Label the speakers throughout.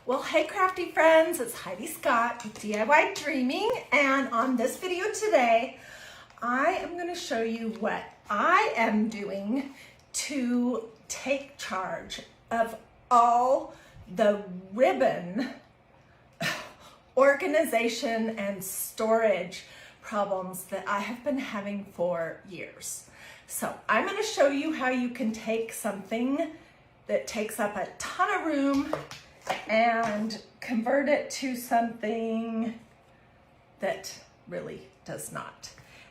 Speaker 1: Well, hey crafty friends, it's Hiedi Scott with DIY and on this video today, I am going to show you what I am doing to take charge of all the ribbon organization and storage problems that I have been having for years. So I'm going to show you how you can take something that takes up a ton of room and convert it to something that really does not.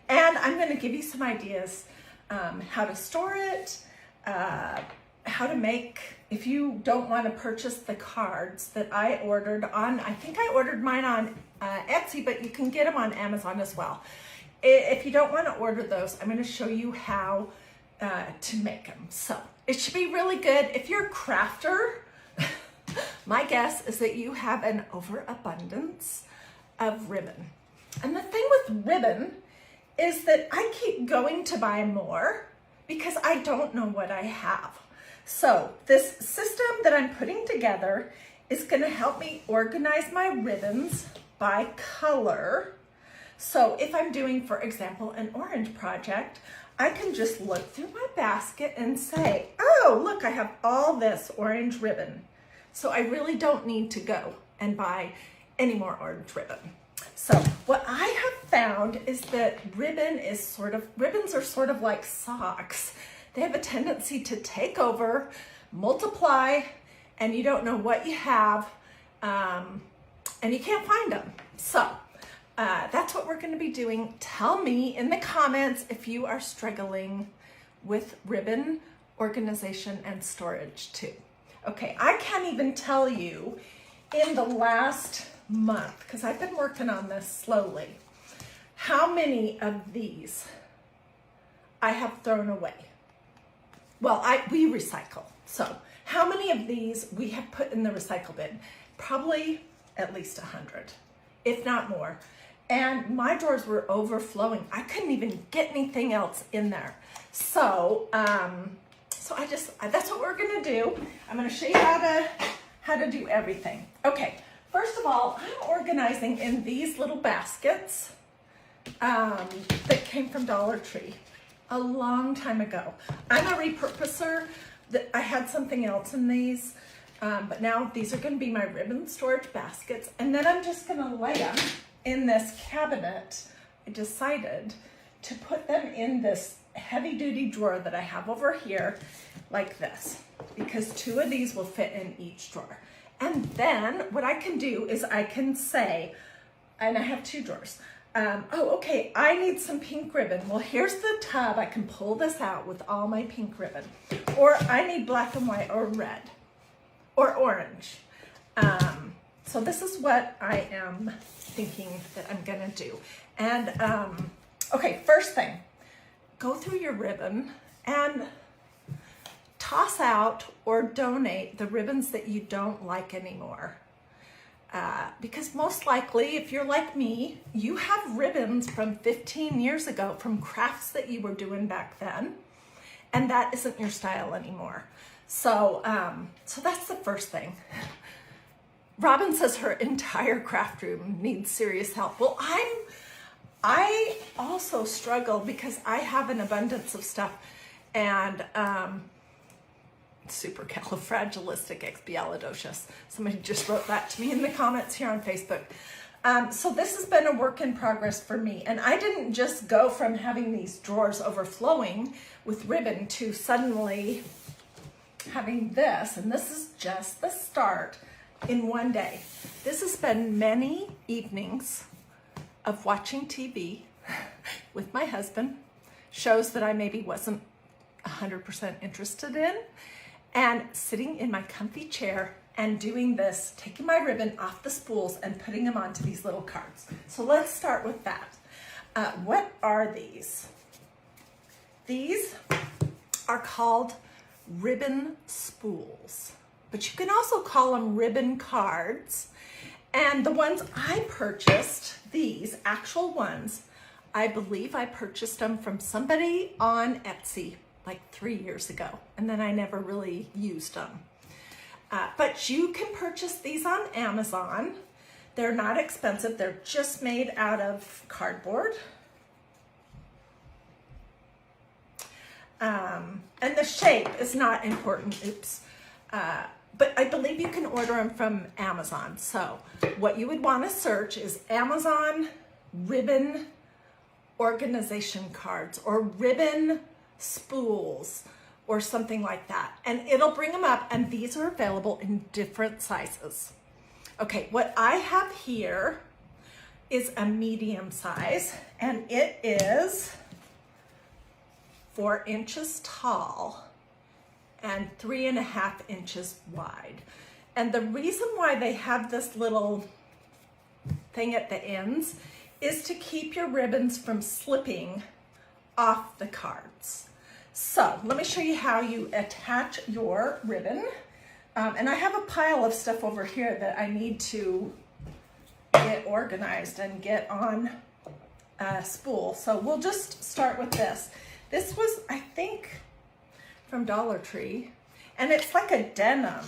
Speaker 1: And I'm going to give you some ideas how to store it, how to make, if you don't want to purchase the cards that I ordered on, I think I ordered mine on Etsy, but you can get them on Amazon as well. If you don't want to order those, I'm going to show you how to make them. So it should be really good. If you're a crafter, my guess is that you have an overabundance of ribbon. And the thing with ribbon is that I keep going to buy more because I don't know what I have. So this system that I'm putting together is going to help me organize my ribbons by color. So if I'm doing, for example, an orange project, I can just look through my basket and say, oh, look, I have all this orange ribbon. So I really don't need to go and buy any more orange ribbon. So what I have found is that ribbons are sort of like socks. They have a tendency to take over, multiply, and you don't know what you have, and you can't find them. So that's what we're going to be doing. Tell me in the comments if you are struggling with ribbon organization and storage too. Okay, I can't even tell you in the last month, because I've been working on this slowly, how many of these I have thrown away. Well, we recycle. So how many of these we have put in the recycle bin? Probably at least 100, if not more. And my drawers were overflowing. I couldn't even get anything else in there. So, that's what we're gonna do. I'm gonna show you how to do everything. Okay, first of all, I'm organizing in these little baskets that came from Dollar Tree a long time ago. I'm a repurposer. I had something else in these, but now these are gonna be my ribbon storage baskets, and then I'm just gonna lay them in this cabinet. I decided to put them in this heavy-duty drawer that I have over here like this, because 2 of these will fit in each drawer. And then what I can do is I can say, and I have 2 drawers, oh, okay, I need some pink ribbon. Well, here's the tub. I can pull this out with all my pink ribbon. Or I need black and white or red or orange. So this is what I am thinking that I'm gonna do. And okay, first thing, go through your ribbon and toss out or donate the ribbons that you don't like anymore. Because most likely, if you're like me, you have ribbons from 15 years ago from crafts that you were doing back then, and that isn't your style anymore. So, so that's the first thing. Robin says her entire craft room needs serious help. Well, I also struggle because I have an abundance of stuff, and supercalifragilisticexpialidocious. Somebody just wrote that to me in the comments here on Facebook. So this has been a work in progress for me, and I didn't just go from having these drawers overflowing with ribbon to suddenly having this, and this is just the start in one day. This has been many evenings of watching TV with my husband, shows that I maybe wasn't 100% interested in, and sitting in my comfy chair and doing this, taking my ribbon off the spools and putting them onto these little cards. So let's start with that. What are these? These are called ribbon spools, but you can also call them ribbon cards. And the ones I purchased, these actual ones, I believe I purchased them from somebody on Etsy like 3 years ago, and then I never really used them. But you can purchase these on Amazon. They're not expensive. They're just made out of cardboard. And the shape is not important, oops. But I believe you can order them from Amazon. So what you would want to search is Amazon ribbon organization cards or ribbon spools or something like that. And it'll bring them up, and these are available in different sizes. Okay, what I have here is a medium size, and it is 4 inches tall and 3.5 inches wide. And the reason why they have this little thing at the ends is to keep your ribbons from slipping off the cards. So let me show you how you attach your ribbon. And I have a pile of stuff over here that I need to get organized and get on a spool. So we'll just start with this. This was, I think, from Dollar Tree, and it's like a denim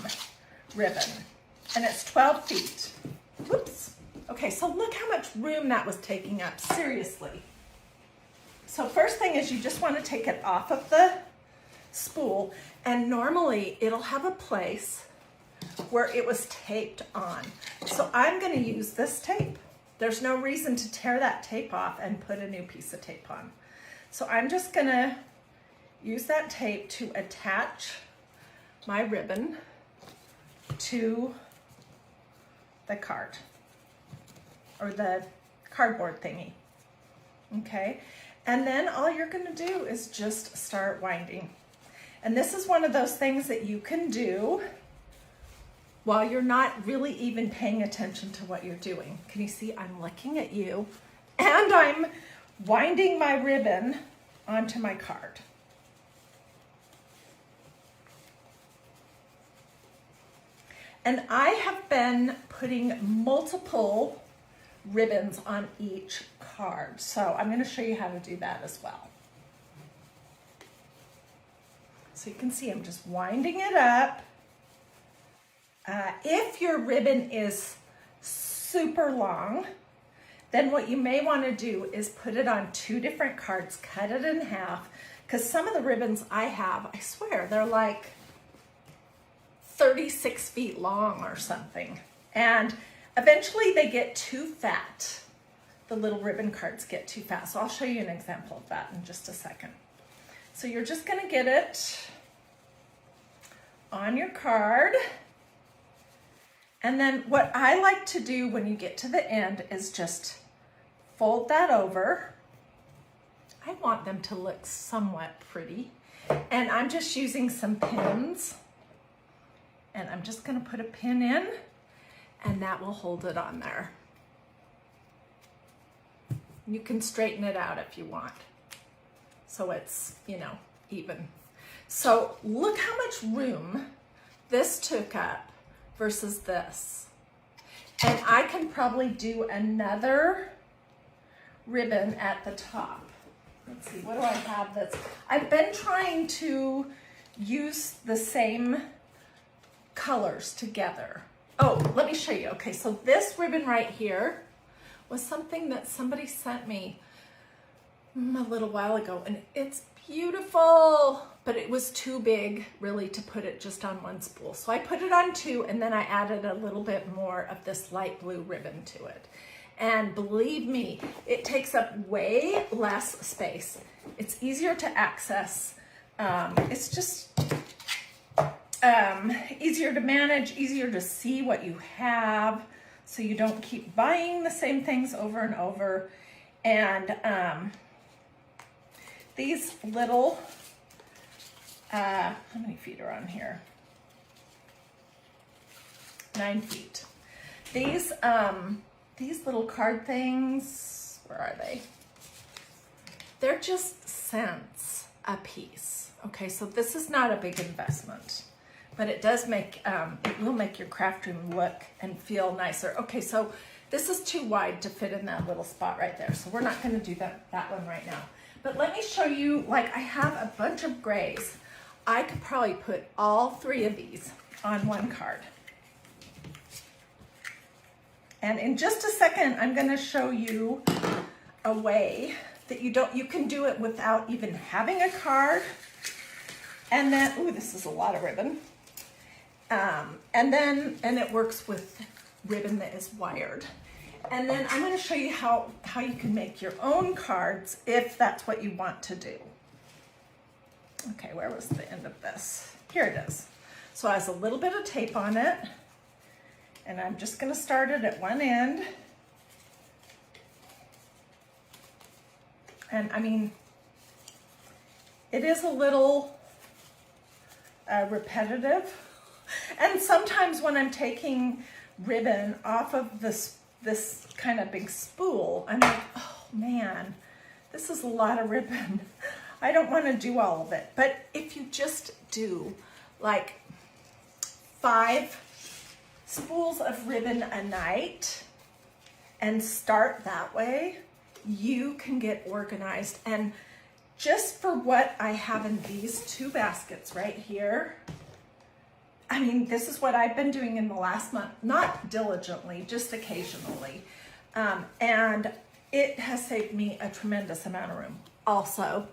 Speaker 1: ribbon, and it's 12 feet. Whoops. Okay, so look how much room that was taking up, seriously. So first thing is you just want to take it off of the spool, and normally it'll have a place where it was taped on. So I'm going to use this tape. There's no reason to tear that tape off and put a new piece of tape on. So I'm just going to use that tape to attach my ribbon to the card or the cardboard thingy. Okay, and then all you're going to do is just start winding. And this is one of those things that you can do while you're not really even paying attention to what you're doing. Can you see I'm looking at you and I'm winding my ribbon onto my card. And I have been putting multiple ribbons on each card. So I'm going to show you how to do that as well. So you can see I'm just winding it up. If your ribbon is super long, then what you may want to do is put it on 2 different cards, cut it in half, because some of the ribbons I have, I swear, they're like 36 feet long or something. And eventually they get too fat. The little ribbon cards get too fat. So I'll show you an example of that in just a second. So you're just going to get it on your card. And then what I like to do when you get to the end is just fold that over. I want them to look somewhat pretty. And I'm just using some pins. And I'm just going to put a pin in, and that will hold it on there. You can straighten it out if you want, so it's, you know, even. So look how much room this took up versus this. And I can probably do another ribbon at the top. Let's see, what do I have that's, I've been trying to use the same colors together. Oh, let me show you. Okay, so this ribbon right here was something that somebody sent me a little while ago, and it's beautiful, but it was too big really to put it just on one spool. So I put it on 2, and then I added a little bit more of this light blue ribbon to it. And believe me, it takes up way less space. It's easier to access. It's just easier to manage, easier to see what you have, so you don't keep buying the same things over and over. And these little, how many feet are on here? 9 feet. These little card things, where are they? They're just cents a piece. Okay, so this is not a big investment, but it does make, it will make your craft room look and feel nicer. Okay, so this is too wide to fit in that little spot right there, so we're not gonna do that one right now. But let me show you, like I have a bunch of grays. I could probably put all 3 of these on one card. And in just a second, I'm going to show you a way that you can do it without even having a card. And then, ooh, this is a lot of ribbon. And it works with ribbon that is wired. And then I'm going to show you how you can make your own cards if that's what you want to do. Okay, where was the end of this? Here it is. So it has a little bit of tape on it. And I'm just going to start it at one end. And I mean, it is a little repetitive. And sometimes when I'm taking ribbon off of this kind of big spool, I'm like, oh man, this is a lot of ribbon. I don't want to do all of it. But if you just do like 5 spools of ribbon a night and start that way, you can get organized. And just for what I have in these 2 baskets right here, I mean, this is what I've been doing in the last month, not diligently, just occasionally. And it has saved me a tremendous amount of room. Also,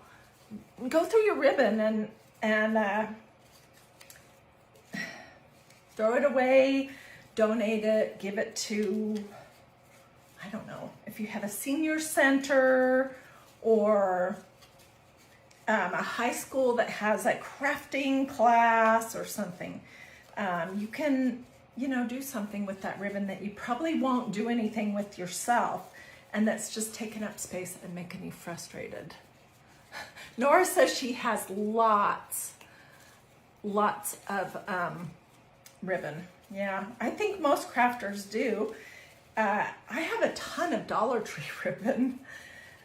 Speaker 1: go through your ribbon and throw it away, donate it, give it to, I don't know, if you have a senior center or a high school that has a crafting class or something. You can, do something with that ribbon that you probably won't do anything with yourself, and that's just taking up space and making you frustrated. Nora says she has lots of ribbon. Yeah, I think most crafters do. I have a ton of Dollar Tree ribbon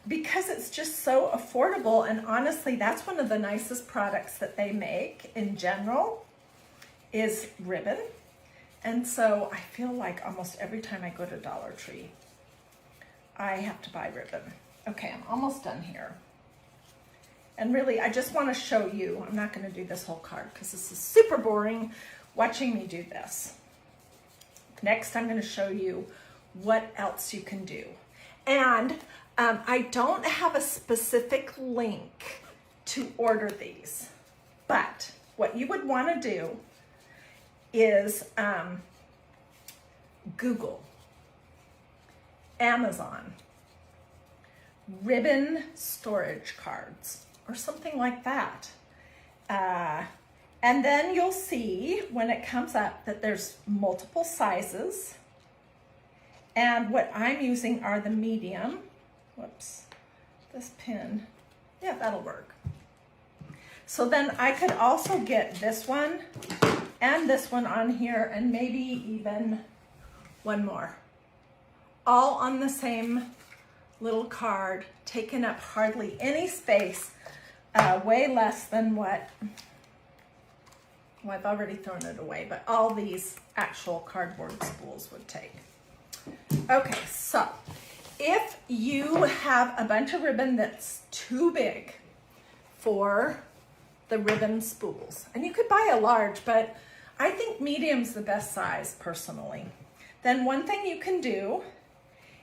Speaker 1: because it's just so affordable, and honestly, that's one of the nicest products that they make in general is ribbon. And so I feel like almost every time I go to Dollar Tree, I have to buy ribbon. Okay, I'm almost done here. And really, I just want to show you, I'm not going to do this whole card because this is super boring watching me do this. Next, I'm going to show you what else you can do. And I don't have a specific link to order these, but what you would want to do is Google, Amazon, ribbon storage cards, or something like that. And then you'll see when it comes up that there's multiple sizes. And what I'm using are the medium. Whoops, this pin. Yeah, that'll work. So then I could also get this one and this one on here, and maybe even one more. All on the same little card, taking up hardly any space, way less than what, well, I've already thrown it away, but all these actual cardboard spools would take. Okay, so if you have a bunch of ribbon that's too big for the ribbon spools, and you could buy a large, but I think medium's the best size personally, then one thing you can do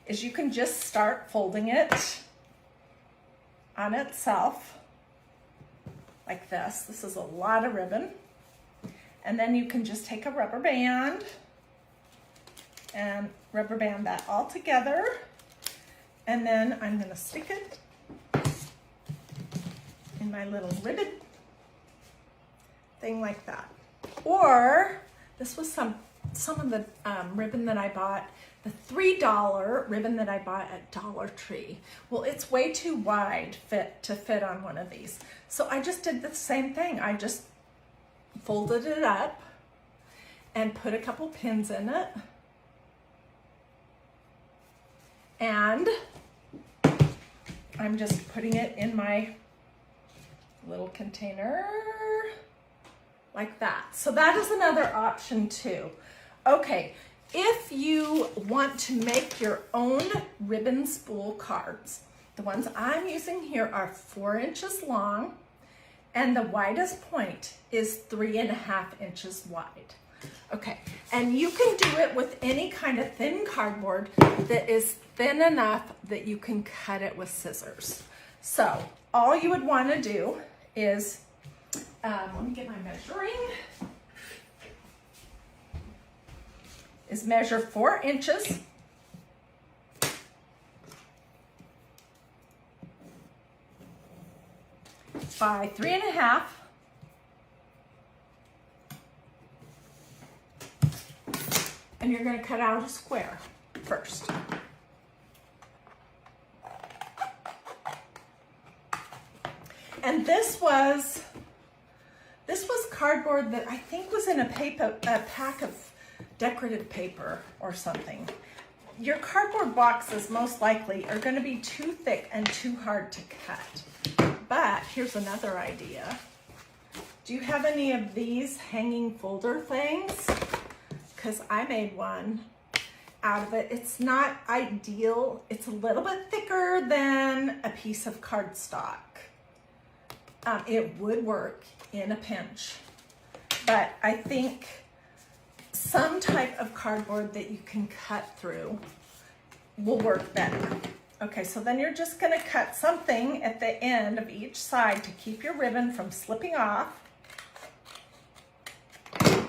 Speaker 1: is you can just start folding it on itself like this. This is a lot of ribbon. And then you can just take a rubber band and rubber band that all together. And then I'm going to stick it in my little ribbon thing like that. Or this was some of the ribbon that I bought, the $3 ribbon that I bought at Dollar Tree. Well, it's way too wide to fit on one of these. So I just did the same thing. I just folded it up and put a couple pins in it. And I'm just putting it in my little container like that. So that is another option too. Okay, if you want to make your own ribbon spool cards, the ones I'm using here are 4 inches long, and the widest point is 3.5 inches wide. Okay, and you can do it with any kind of thin cardboard that is thin enough that you can cut it with scissors. So all you would want to do is, let me get my measuring, is measure 4 inches by 3.5. And you're going to cut out a square first. And this was cardboard that I think was in a pack of decorative paper or something. Your cardboard boxes most likely are going to be too thick and too hard to cut. But here's another idea. Do you have any of these hanging folder things? Because I made one out of it. It's not ideal. It's a little bit thicker than a piece of cardstock. It would work in a pinch, but I think some type of cardboard that you can cut through will work better. Okay, so then you're just gonna cut something at the end of each side to keep your ribbon from slipping off. That's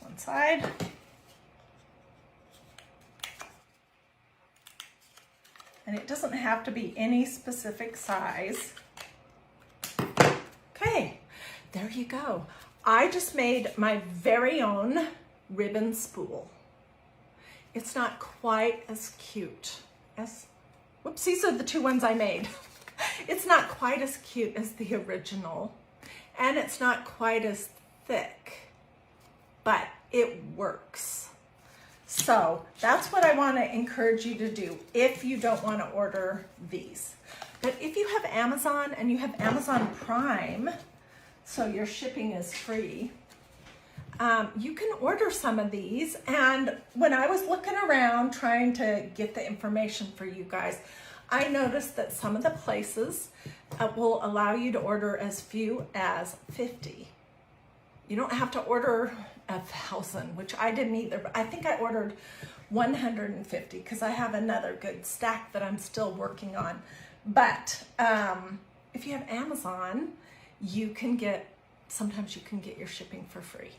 Speaker 1: one side. And it doesn't have to be any specific size. Okay, there you go. I just made my very own ribbon spool. It's not quite as cute as, whoops, these are the two ones I made. It's not quite as cute as the original, and it's not quite as thick, but it works. So that's what I want to encourage you to do if you don't want to order these. But if you have Amazon and you have Amazon Prime, so your shipping is free, you can order some of these. And when I was looking around trying to get the information for you guys, I noticed that some of the places will allow you to order as few as 50. You don't have to order 1,000, which I didn't either, but I think I ordered 150 because I have another good stack that I'm still working on. But if you have Amazon, you can get, sometimes you can get your shipping for free.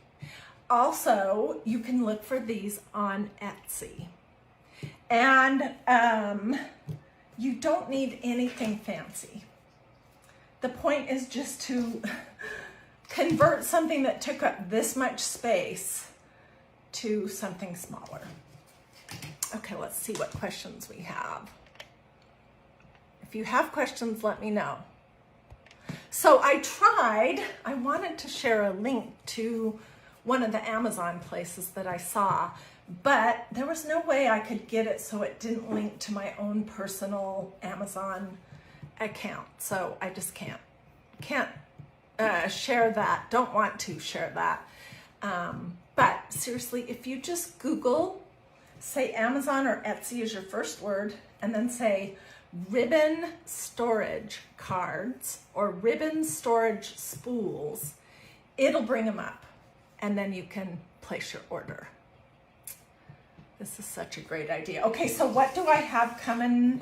Speaker 1: Also, you can look for these on Etsy. And you don't need anything fancy. The point is just to convert something that took up this much space to something smaller. Okay, let's see what questions we have. If you have questions, let me know. So I wanted to share a link to one of the Amazon places that I saw, but there was no way I could get it so it didn't link to my own personal Amazon account. So I just can't share that, don't want to share that. But seriously, if you just Google, say Amazon or Etsy is your first word, and then say ribbon storage cards or ribbon storage spools, it'll bring them up, and then you can place your order. This is such a great idea. Okay, so what do I have coming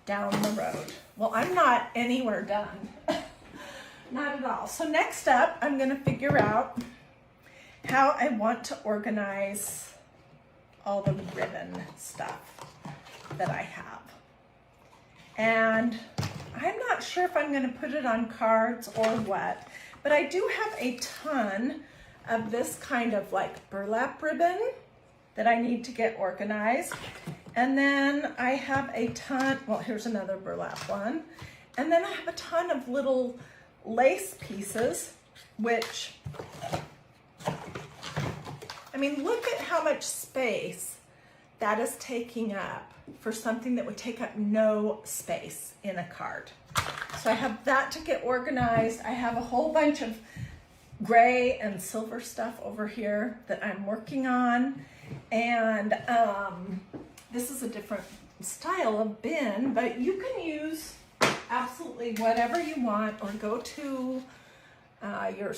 Speaker 1: down the road? Well, I'm not anywhere done. Not at all. So next up, I'm going to figure out how I want to organize all the ribbon stuff that I have. And I'm not sure if I'm going to put it on cards or what, but I do have a ton of this kind of like burlap ribbon that I need to get organized. And then I have a ton, well, here's another burlap one. And then I have a ton of little lace pieces, which, I mean, look at how much space that is taking up for something that would take up no space in a card. So I have that to get organized. I have a whole bunch of gray and silver stuff over here that I'm working on. And this is a different style of bin, but you can use absolutely whatever you want, or go to your,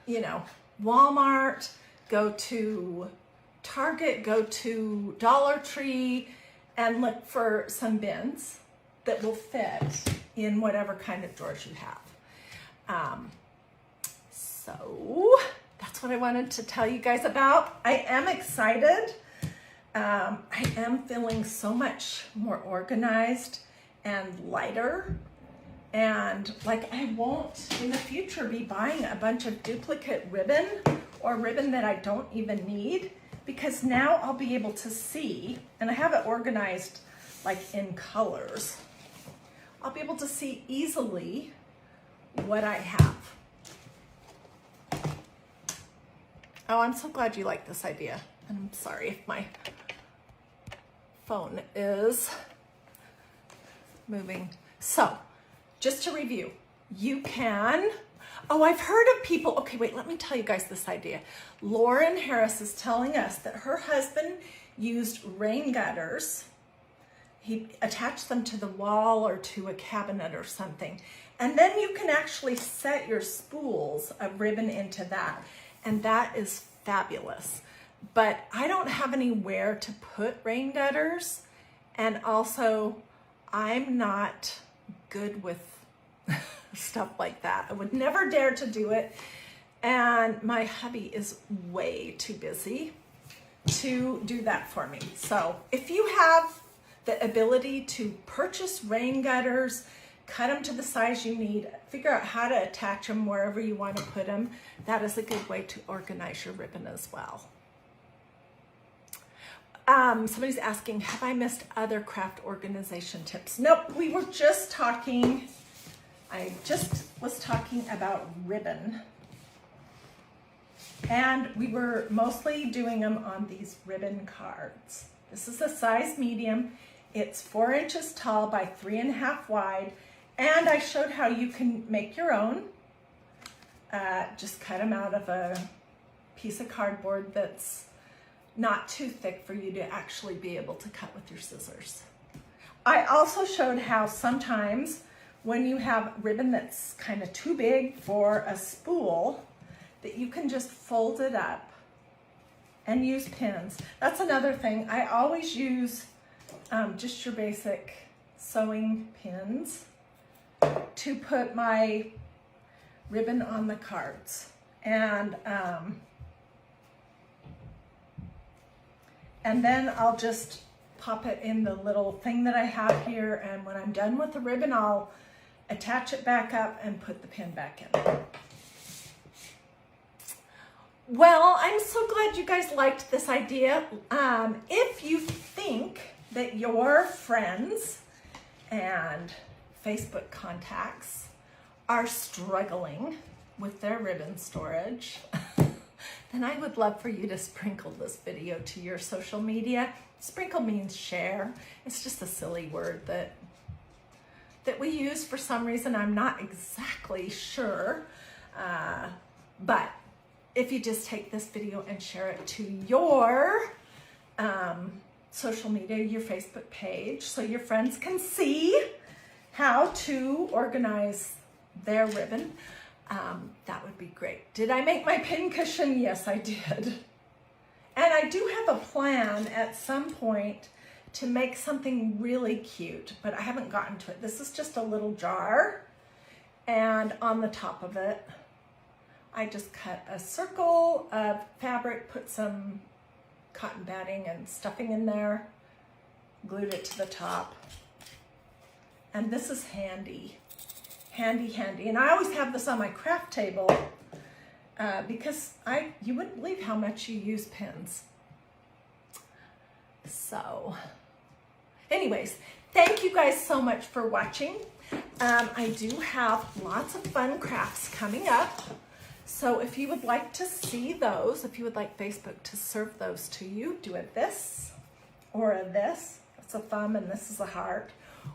Speaker 1: you know, Walmart, go to Target, go to Dollar Tree, and look for some bins that will fit in whatever kind of drawers you have. So that's what I wanted to tell you guys about. I am excited. I am feeling so much more organized and lighter. And like, I won't in the future be buying a bunch of duplicate ribbon or ribbon that I don't even need, because now I'll be able to see, and I have it organized like in colors. I'll be able to see easily what I have. Oh, I'm so glad you like this idea. And I'm sorry if my phone is moving. So, just to review, you can, oh, I've heard of people, okay, wait, let me tell you guys this idea. Lauren Harris is telling us that her husband used rain gutters. He attached them to the wall or to a cabinet or something. And then you can actually set your spools of ribbon into that. And that is fabulous. But I don't have anywhere to put rain gutters. And also, I'm not good with stuff like that. I would never dare to do it. And my hubby is way too busy to do that for me. So if you have the ability to purchase rain gutters, cut them to the size you need, figure out how to attach them wherever you want to put them, that is a good way to organize your ribbon as well. Somebody's asking, have I missed other craft organization tips? Nope, we were just talking, I just was talking about ribbon. And we were mostly doing them on these ribbon cards. This is a size medium. It's 4 inches tall by 3.5 wide. And I showed how you can make your own. Just cut them out of a piece of cardboard that's not too thick for you to actually be able to cut with your scissors. I also showed how sometimes when you have ribbon that's kind of too big for a spool, that you can just fold it up and use pins. That's another thing. I always use just your basic sewing pins to put my ribbon on the cards. And then I'll just pop it in the little thing that I have here, and when I'm done with the ribbon, I'll attach it back up and put the pin back in. Well, I'm so glad you guys liked this idea. If you think that your friends and Facebook contacts are struggling with their ribbon storage, then I would love for you to sprinkle this video to your social media. Sprinkle means share. It's just a silly word that we use for some reason. I'm not exactly sure, but if you just take this video and share it to your social media, your Facebook page, so your friends can see how to organize their ribbon, that would be great. Did I make my pin cushion? Yes, I did. And I do have a plan at some point to make something really cute, but I haven't gotten to it. This is just a little jar, and on the top of it, I just cut a circle of fabric, put some cotton batting and stuffing in there, glued it to the top. And this is handy, handy, handy. And I always have this on my craft table because you wouldn't believe how much you use pins. So anyways, thank you guys so much for watching. I do have lots of fun crafts coming up. So if you would like to see those, if you would like Facebook to serve those to you, do a this or a this. That's a thumb and this is a heart.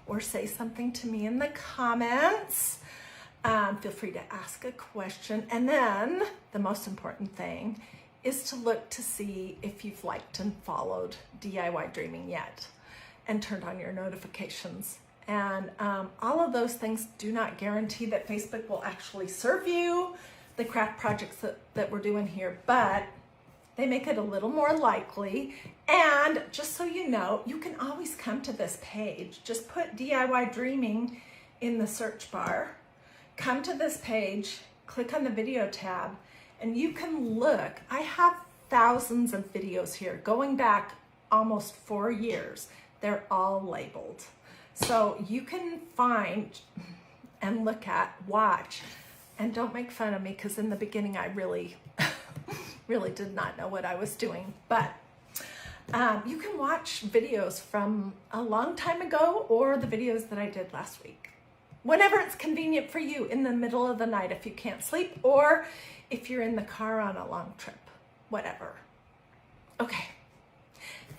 Speaker 1: Or say something to me in the comments. Feel free to ask a question. And then the most important thing is to look to see if you've liked and followed DIY Dreaming yet and turned on your notifications And all of those things do not guarantee that Facebook will actually serve you the craft projects that we're doing here, but they make it a little more likely. And just so you know, you can always come to this page. Just put DIY Dreaming in the search bar, come to this page, click on the video tab, and you can look. I have thousands of videos here going back almost 4 years. They're all labeled. So you can find and look at, watch, and don't make fun of me, because in the beginning I really did not know what I was doing. But you can watch videos from a long time ago or the videos that I did last week. Whenever it's convenient for you, in the middle of the night if you can't sleep, or if you're in the car on a long trip, whatever. Okay.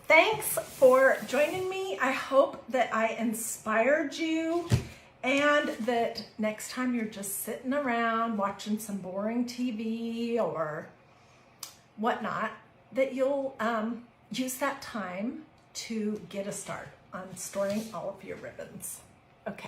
Speaker 1: Thanks for joining me. I hope that I inspired you, and that next time you're just sitting around watching some boring TV or whatnot, that you'll use that time to get a start on storing all of your ribbons.